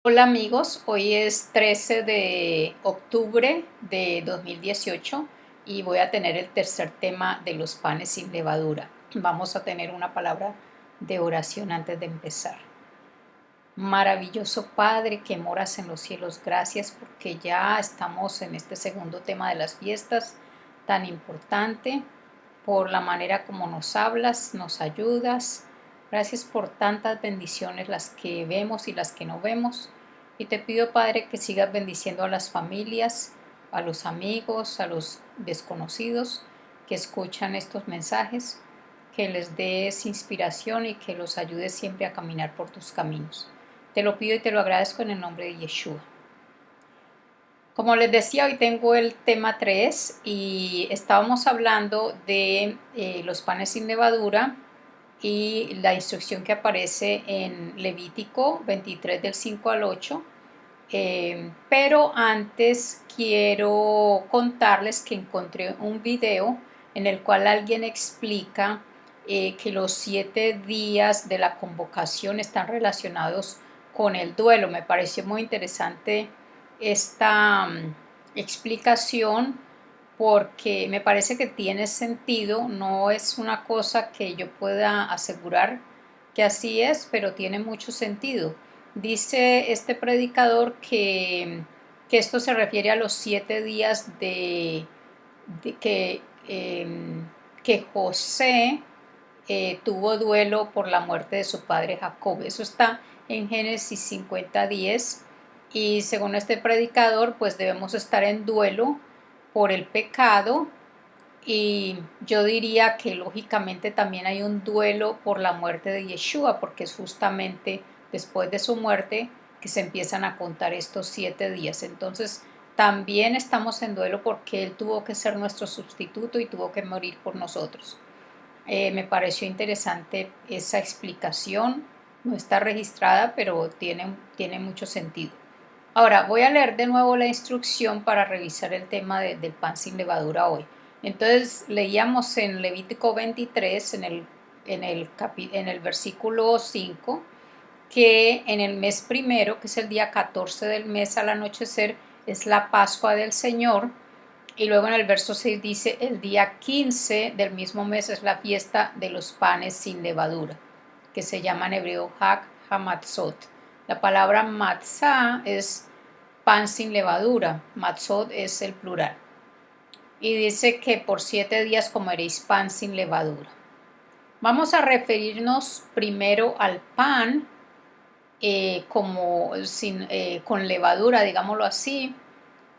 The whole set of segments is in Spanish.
Hola amigos, hoy es 13 de octubre de 2018 y voy a tener el tercer tema de los panes sin levadura. Vamos a tener una palabra de oración antes de empezar. Maravilloso Padre que moras en los cielos, gracias porque ya estamos en este segundo tema de las fiestas tan importante, por la manera como nos hablas, nos ayudas. Gracias por tantas bendiciones, las que vemos y las que no vemos. Y te pido, Padre, que sigas bendiciendo a las familias, a los amigos, a los desconocidos que escuchan estos mensajes, que les des inspiración y que los ayudes siempre a caminar por tus caminos. Te lo pido y te lo agradezco en el nombre de Yeshua. Como les decía, hoy tengo el tema 3 y estábamos hablando de los panes sin levadura y la instrucción que aparece en Levítico 23 del 5 al 8. Pero antes quiero contarles que encontré un video en el cual alguien explica que los 7 días de la convocación están relacionados con el duelo. Me pareció muy interesante esta explicación porque me parece que tiene sentido, no es una cosa que yo pueda asegurar que así es, pero tiene mucho sentido. Dice este predicador que esto se refiere a los 7 días de que José tuvo duelo por la muerte de su padre Jacob. Eso está en Génesis 50:10 y según este predicador pues debemos estar en duelo por el pecado y yo diría que lógicamente también hay un duelo por la muerte de Yeshua porque es justamente después de su muerte que se empiezan a contar estos 7 días. Entonces también estamos en duelo porque Él tuvo que ser nuestro sustituto y tuvo que morir por nosotros. Me pareció interesante esa explicación, no está registrada, pero tiene mucho sentido. Ahora, voy a leer de nuevo la instrucción para revisar el tema del pan sin levadura hoy. Entonces, leíamos en Levítico 23, en el versículo 5, que en el mes primero, que es el día 14 del mes al anochecer, es la Pascua del Señor. Y luego en el verso 6 dice, el día 15 del mismo mes es la fiesta de los panes sin levadura, que se llama en hebreo Hag Hamatzot. La palabra matzah es pan sin levadura, matzot es el plural. Y dice que por 7 días comeréis pan sin levadura. Vamos a referirnos primero al pan con levadura, digámoslo así,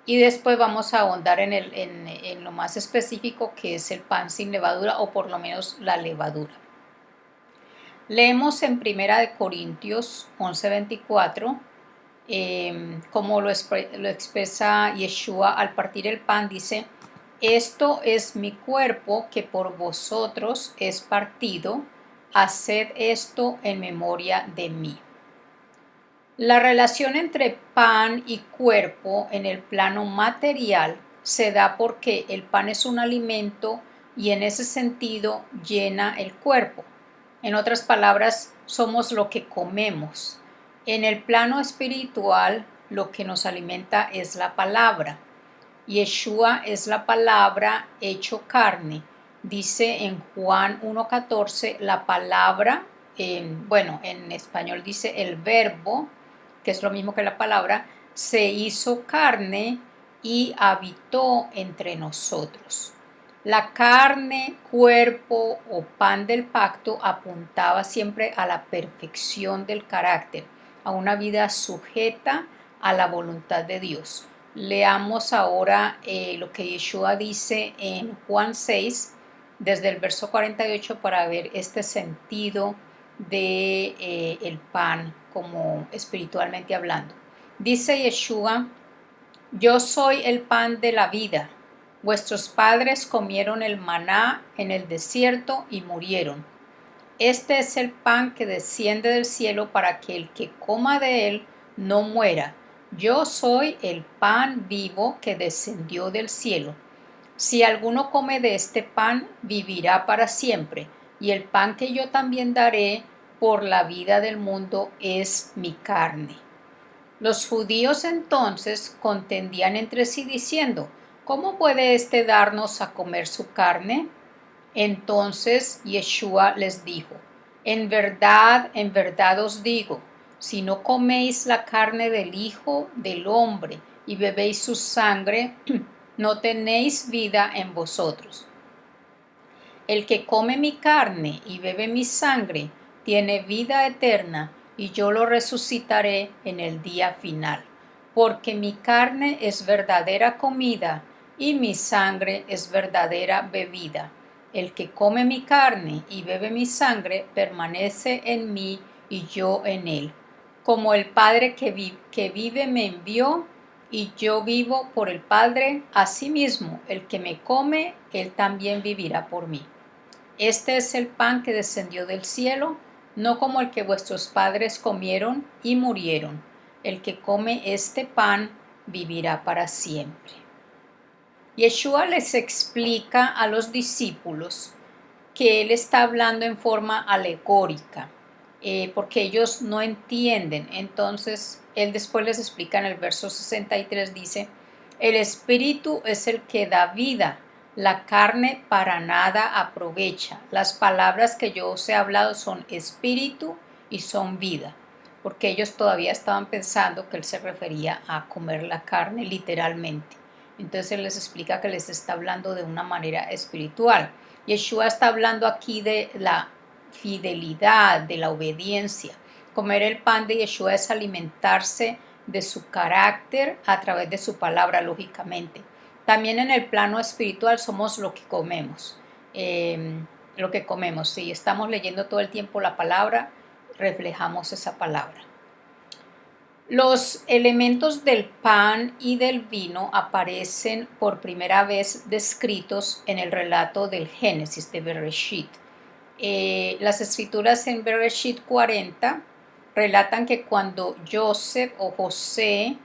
y después vamos a ahondar en lo más específico que es el pan sin levadura o por lo menos la levadura. Leemos en Primera de Corintios 11:24, como lo expresa Yeshua al partir el pan, dice, esto es mi cuerpo que por vosotros es partido, haced esto en memoria de mí. La relación entre pan y cuerpo en el plano material se da porque el pan es un alimento y en ese sentido llena el cuerpo. En otras palabras, somos lo que comemos. En el plano espiritual, lo que nos alimenta es la palabra. Yeshua es la palabra hecho carne. Dice en Juan 1:14 la palabra, en español dice el verbo, que es lo mismo que la palabra, se hizo carne y habitó entre nosotros. La carne, cuerpo o pan del pacto apuntaba siempre a la perfección del carácter, a una vida sujeta a la voluntad de Dios. Leamos ahora lo que Yeshua dice en Juan 6, desde el verso 48, para ver este sentido de el pan como espiritualmente hablando. Dice Yeshua, yo soy el pan de la vida. Vuestros padres comieron el maná en el desierto y murieron. Este es el pan que desciende del cielo para que el que coma de él no muera. Yo soy el pan vivo que descendió del cielo. Si alguno come de este pan, vivirá para siempre, y el pan que yo también daré por la vida del mundo es mi carne. Los judíos entonces contendían entre sí diciendo: ¿cómo puede éste darnos a comer su carne? Entonces Yeshua les dijo: en verdad os digo, si no coméis la carne del Hijo del Hombre y bebéis su sangre, no tenéis vida en vosotros. El que come mi carne y bebe mi sangre tiene vida eterna, y yo lo resucitaré en el día final. Porque mi carne es verdadera comida y mi sangre es verdadera bebida. El que come mi carne y bebe mi sangre permanece en mí y yo en él. Como el Padre que vive me envió, y yo vivo por el Padre, asimismo el que me come, él también vivirá por mí. Este es el pan que descendió del cielo, no como el que vuestros padres comieron y murieron. El que come este pan vivirá para siempre. Yeshua les explica a los discípulos que él está hablando en forma alegórica, porque ellos no entienden. Entonces, él después les explica en el verso 63, dice: el espíritu es el que da vida, la carne para nada aprovecha. Las palabras que yo os he hablado son espíritu y son vida, porque ellos todavía estaban pensando que él se refería a comer la carne literalmente. Entonces él les explica que les está hablando de una manera espiritual. Yeshua está hablando aquí de la fidelidad, de la obediencia. Comer el pan de Yeshua es alimentarse de su carácter a través de su palabra, lógicamente. También en el plano espiritual somos lo que comemos. Si estamos leyendo todo el tiempo la palabra, reflejamos esa palabra. Los elementos del pan y del vino aparecen por primera vez descritos en el relato del Génesis de Bereshit. Las escrituras en Bereshit 40 relatan que cuando Joseph o José,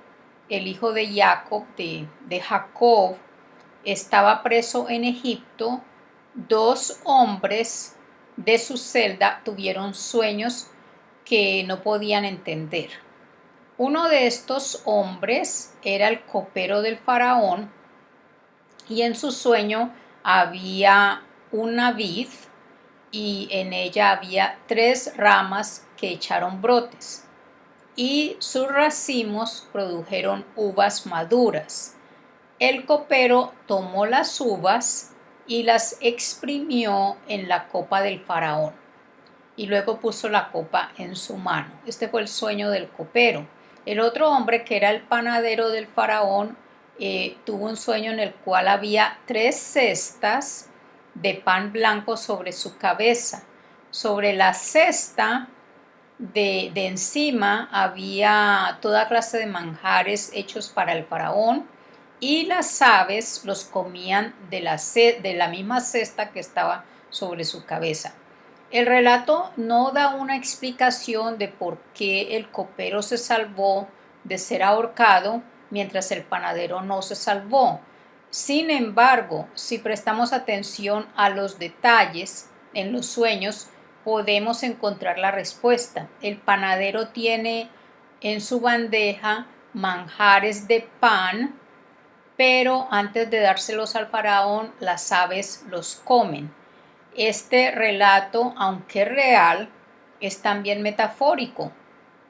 el hijo de Jacob, de Jacob, estaba preso en Egipto, dos hombres de su celda tuvieron sueños que no podían entender. Uno de estos hombres era el copero del faraón, y en su sueño había una vid y en ella había 3 ramas que echaron brotes, y sus racimos produjeron uvas maduras. El copero tomó las uvas y las exprimió en la copa del faraón, y luego puso la copa en su mano. Este fue el sueño del copero. El otro hombre, que era el panadero del faraón, tuvo un sueño en el cual había 3 cestas de pan blanco sobre su cabeza. Sobre la cesta de encima había toda clase de manjares hechos para el faraón, y las aves los comían de la misma cesta que estaba sobre su cabeza. El relato no da una explicación de por qué el copero se salvó de ser ahorcado mientras el panadero no se salvó. Sin embargo, si prestamos atención a los detalles en los sueños, podemos encontrar la respuesta. El panadero tiene en su bandeja manjares de pan, pero antes de dárselos al faraón, las aves los comen. Este relato, aunque real, es también metafórico,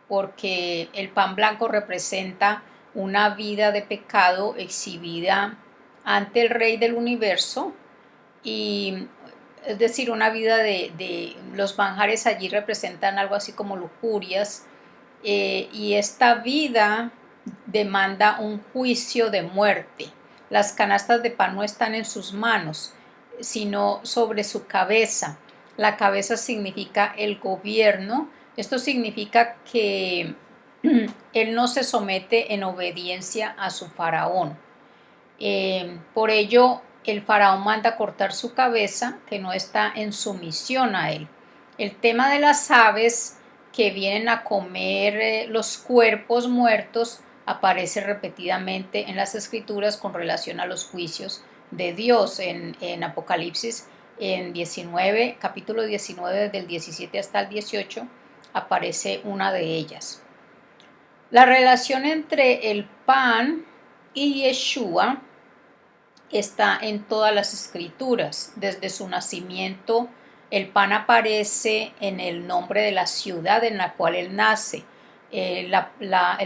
porque el pan blanco representa una vida de pecado exhibida ante el Rey del universo, y es decir, una vida de los manjares allí representan algo así como lujurias, y esta vida demanda un juicio de muerte. Las canastas de pan no están en sus manos, sino sobre su cabeza. La cabeza significa el gobierno. Esto significa que él no se somete en obediencia a su faraón. Por ello, el faraón manda cortar su cabeza, que no está en sumisión a él. El tema de las aves que vienen a comer los cuerpos muertos aparece repetidamente en las escrituras con relación a los juicios de Dios. En Apocalipsis, en capítulo 19, del 17 hasta el 18, aparece una de ellas. La relación entre el pan y Yeshua está en todas las escrituras. Desde su nacimiento, el pan aparece en el nombre de la ciudad en la cual él nace. El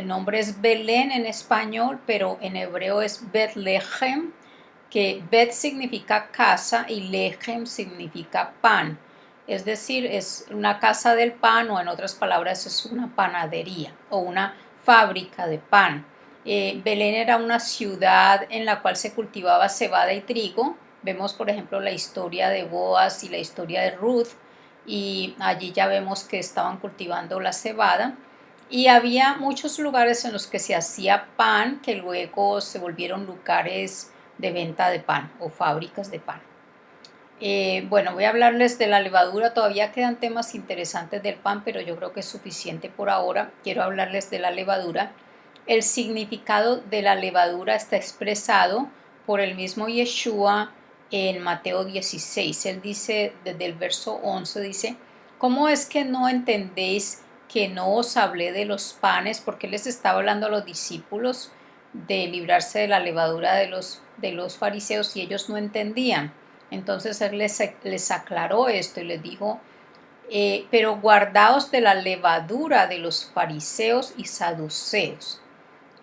nombre es Belén en español, pero en hebreo es Betlehem, que Bet significa casa y Lehem significa pan. Es decir, es una casa del pan, o en otras palabras es una panadería o una fábrica de pan. Belén era una ciudad en la cual se cultivaba cebada y trigo. Vemos, por ejemplo, la historia de Boaz y la historia de Ruth, y allí ya vemos que estaban cultivando la cebada. Y había muchos lugares en los que se hacía pan que luego se volvieron lugares de venta de pan o fábricas de pan. Bueno, voy a hablarles de la levadura. Todavía quedan temas interesantes del pan, pero yo creo que es suficiente por ahora. Quiero hablarles de la levadura. El significado de la levadura está expresado por el mismo Yeshua en Mateo 16. Él dice, desde el verso 11, dice: ¿cómo es que no entendéis que no os hablé de los panes? Porque les estaba hablando a los discípulos de librarse de la levadura de los fariseos, y ellos no entendían. Entonces él les aclaró esto y les dijo: pero guardaos de la levadura de los fariseos y saduceos.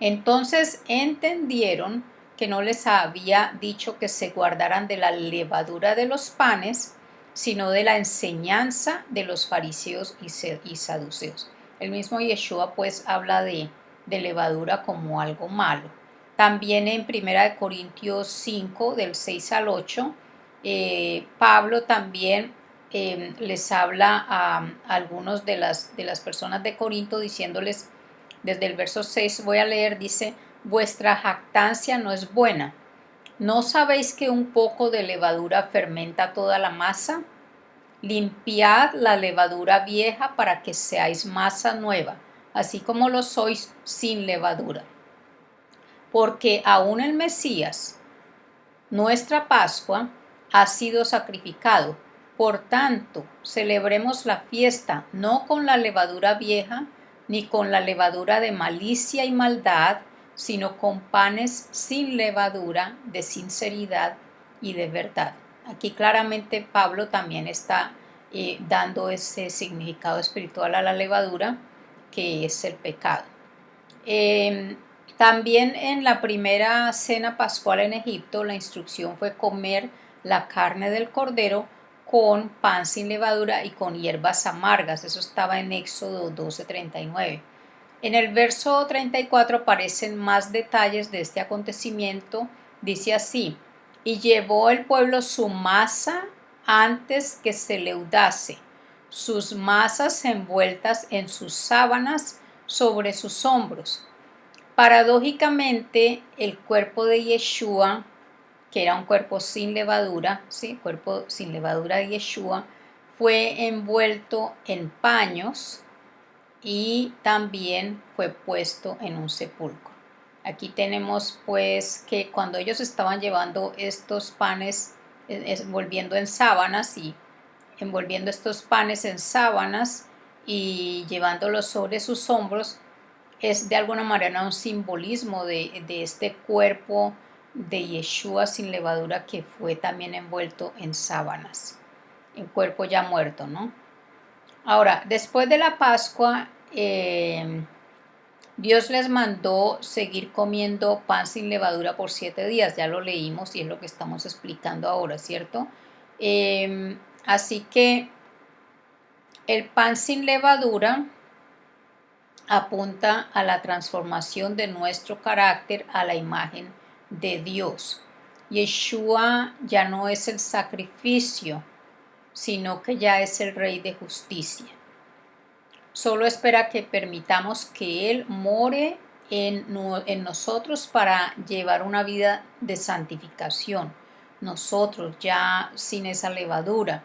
Entonces entendieron que no les había dicho que se guardaran de la levadura de los panes, sino de la enseñanza de los fariseos y saduceos. El mismo Yeshua pues habla de levadura como algo malo. También en 1 Corintios 5, del 6 al 8, Pablo también les habla a algunos de las personas de Corinto, diciéndoles, desde el verso 6 voy a leer, dice: vuestra jactancia no es buena. ¿No sabéis que un poco de levadura fermenta toda la masa? Limpiad la levadura vieja para que seáis masa nueva, así como lo sois sin levadura. Porque aún el Mesías, nuestra Pascua, ha sido sacrificado. Por tanto, celebremos la fiesta no con la levadura vieja, ni con la levadura de malicia y maldad, sino con panes sin levadura, de sinceridad y de verdad. Aquí claramente Pablo también está dando ese significado espiritual a la levadura, que es el pecado. También en la primera cena pascual en Egipto, la instrucción fue comer la carne del cordero con pan sin levadura y con hierbas amargas. Eso estaba en Éxodo 12:39. En el verso 34 aparecen más detalles de este acontecimiento. Dice así: y llevó el pueblo su masa antes que se leudase, sus masas envueltas en sus sábanas sobre sus hombros. Paradójicamente, el cuerpo de Yeshua, que era un cuerpo sin levadura, ¿sí? Cuerpo sin levadura de Yeshua, fue envuelto en paños y también fue puesto en un sepulcro. Aquí tenemos pues que cuando ellos estaban llevando estos panes, envolviendo en sábanas y envolviendo estos panes en sábanas y llevándolos sobre sus hombros, es de alguna manera un simbolismo de este cuerpo de Yeshua sin levadura, que fue también envuelto en sábanas, el cuerpo ya muerto, ¿no? Ahora, después de la Pascua, Dios les mandó seguir comiendo pan sin levadura por 7 días. Ya lo leímos y es lo que estamos explicando ahora, ¿cierto? Así que el pan sin levadura apunta a la transformación de nuestro carácter a la imagen de Dios. Yeshua ya no es el sacrificio, sino que ya es el Rey de justicia. Solo espera que permitamos que Él more en nosotros para llevar una vida de santificación. Nosotros ya sin esa levadura.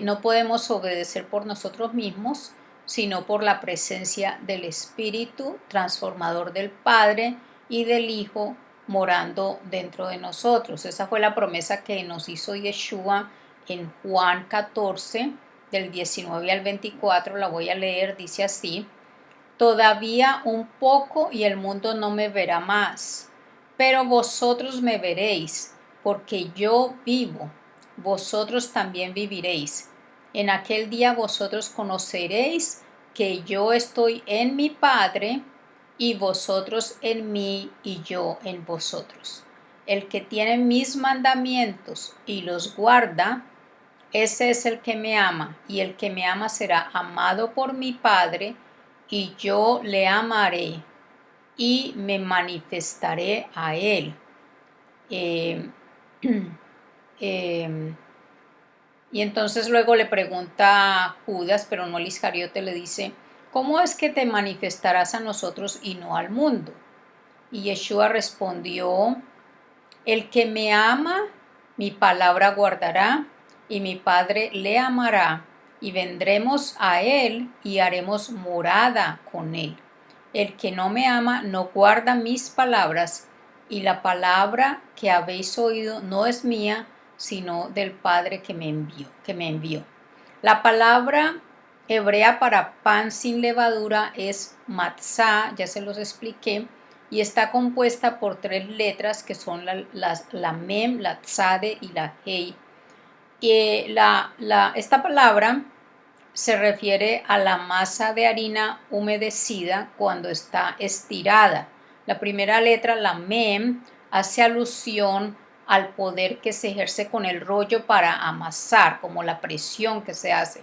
No podemos obedecer por nosotros mismos, sino por la presencia del Espíritu transformador del Padre y del Hijo morando dentro de nosotros. Esa fue la promesa que nos hizo Yeshua en Juan 14, del 19 al 24, la voy a leer. Dice así: Todavía un poco y el mundo no me verá más, pero vosotros me veréis, porque yo vivo, vosotros también viviréis. En aquel día vosotros conoceréis que yo estoy en mi Padre, y vosotros en mí y yo en vosotros. El que tiene mis mandamientos y los guarda, ese es el que me ama, y el que me ama será amado por mi Padre, y yo le amaré y me manifestaré a él. Eh, eh, y entonces luego le pregunta a Judas, pero no al Iscariote, le dice, ¿cómo es que te manifestarás a nosotros y no al mundo? Y Yeshua respondió, el que me ama, mi palabra guardará, y mi Padre le amará, y vendremos a él y haremos morada con él. El que no me ama no guarda mis palabras, y la palabra que habéis oído no es mía, sino del Padre que me envió. La palabra hebrea para pan sin levadura es matzá, ya se los expliqué, y está compuesta por 3 letras que son la mem, la tzade y la hei. Y esta palabra se refiere a la masa de harina humedecida cuando está estirada. La primera letra, la mem, hace alusión al poder que se ejerce con el rollo para amasar, como la presión que se hace,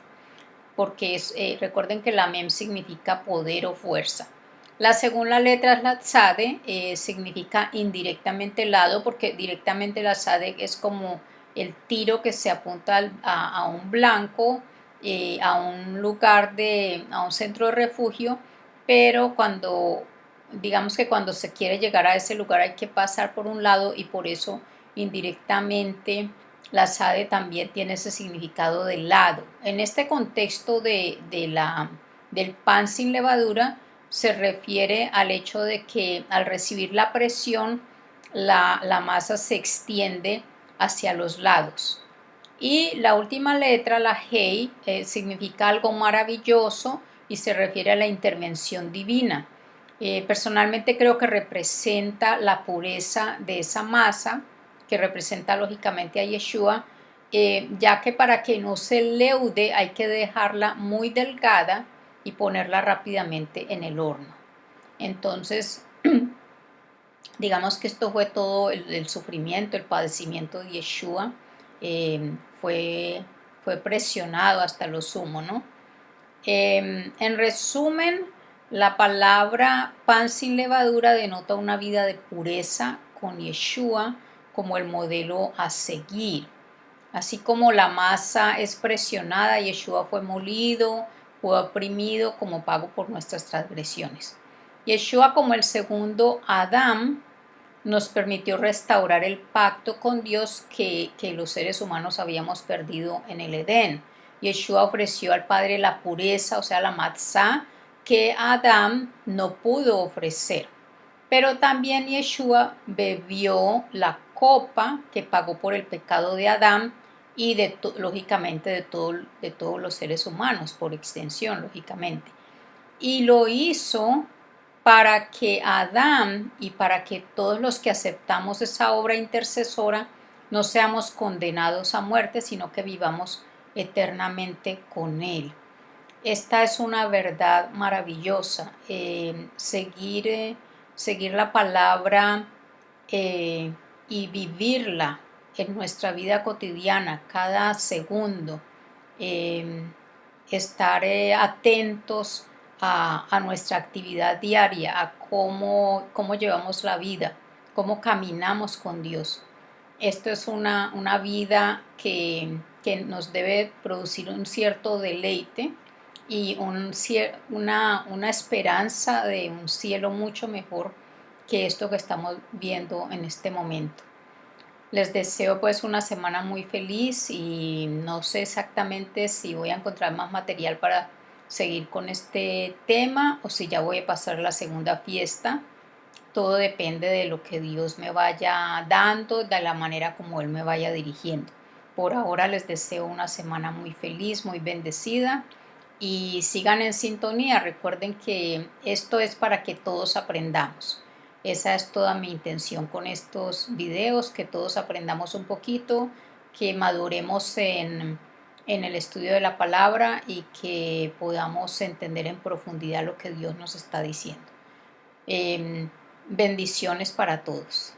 porque recuerden que la mem significa poder o fuerza. La segunda letra es la tzade, significa indirectamente lado, porque directamente la tzade es como el tiro que se apunta a un blanco, a un lugar, a un centro de refugio, pero digamos que cuando se quiere llegar a ese lugar hay que pasar por un lado, y por eso indirectamente la sade también tiene ese significado de lado. En este contexto del pan sin levadura, se refiere al hecho de que al recibir la presión, la masa se extiende hacia los lados. Y la última letra, la hei, significa algo maravilloso y se refiere a la intervención divina. Personalmente creo que representa la pureza de esa masa, que representa lógicamente a Yeshua, ya que para que no se leude hay que dejarla muy delgada y ponerla rápidamente en el horno. Entonces, digamos que esto fue todo el sufrimiento, el padecimiento de Yeshua. Fue presionado hasta lo sumo, ¿no? En resumen, la palabra pan sin levadura denota una vida de pureza con Yeshua como el modelo a seguir. Así como la masa es presionada, Yeshua fue molido, fue oprimido como pago por nuestras transgresiones. Yeshua, como el segundo Adán, nos permitió restaurar el pacto con Dios que los seres humanos habíamos perdido en el Edén. Yeshua ofreció al Padre la pureza, o sea, la matzá, que Adán no pudo ofrecer. Pero también Yeshua bebió la copa que pagó por el pecado de Adán y lógicamente de todos los seres humanos, por extensión, lógicamente. Y lo hizo para que Adán y para que todos los que aceptamos esa obra intercesora no seamos condenados a muerte, sino que vivamos eternamente con Él. Esta es una verdad maravillosa. Seguir la palabra y vivirla en nuestra vida cotidiana, cada segundo. Estar atentos a nuestra actividad diaria, a cómo llevamos la vida, cómo caminamos con Dios. Esto es una vida que nos debe producir un cierto deleite y una esperanza de un cielo mucho mejor que esto que estamos viendo en este momento. Les deseo pues una semana muy feliz, y no sé exactamente si voy a encontrar más material para seguir con este tema o si ya voy a pasar la segunda fiesta. Todo depende de lo que Dios me vaya dando, de la manera como Él me vaya dirigiendo. Por ahora les deseo una semana muy feliz, muy bendecida, y sigan en sintonía. Recuerden que esto es para que todos aprendamos. Esa es toda mi intención con estos videos, que todos aprendamos un poquito, que maduremos en el estudio de la palabra y que podamos entender en profundidad lo que Dios nos está diciendo. Bendiciones para todos.